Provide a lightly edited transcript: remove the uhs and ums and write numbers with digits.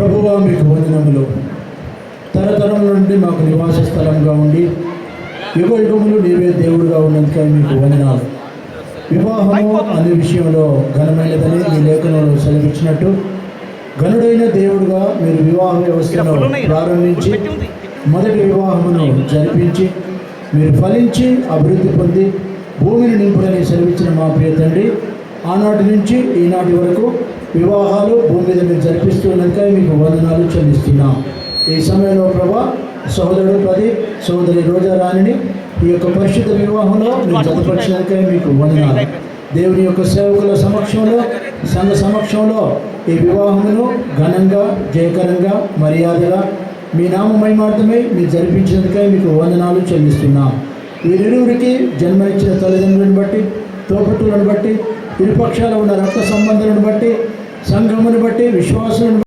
ప్రభువా మీకు వందనములు. తరతరం నుండి మాకు నివాస స్థలంగా ఉండి యుగ యుగములు నీవే దేవుడుగా ఉన్నందుకై మీకు వందనాలు. వివాహము అనే విషయంలో ఘనమైనదని మీ లేఖనంలో సెలవిచ్చినట్టు ఘనుడైన దేవుడుగా మీరు వివాహ వ్యవస్థను ప్రారంభించి మొదటి వివాహమును జరిపించి మీరు ఫలించి అభివృద్ధి పొంది భూమిని నింపుడని సెలవిచ్చిన మా ప్రియ తండ్రి, ఆనాటి నుంచి ఈనాటి వరకు వివాహాలు భూమి మీద మీరు జరిపిస్తున్నందుకై మీకు వందనాలు చెల్లిస్తున్నాం. ఈ సమయంలో ప్రభా సహోదరుడు ప్రదీప్, సహోదరి రోజారాణిని ఈ యొక్క పరిశుద్ధ వివాహంలో మీరు జతపరిచినందుకై మీకు వందనాలు. దేవుని యొక్క సేవకుల సమక్షంలో, సంఘ సమక్షంలో ఈ వివాహమును ఘనంగా, జయకరంగా, మర్యాదగా మీ నామ మహిమార్థమై మీరు జరిపించినందుకై మీకు వందనాలు చెల్లిస్తున్నాం. వీరిరువురికి జన్మనిచ్చిన తల్లిదండ్రులను బట్టి, తోబుట్టువులను బట్టి, ఇరుపక్షాలు ఉన్న రక్త సంబంధాలను బట్టి, సంఘమును బట్టి, విశ్వాసులను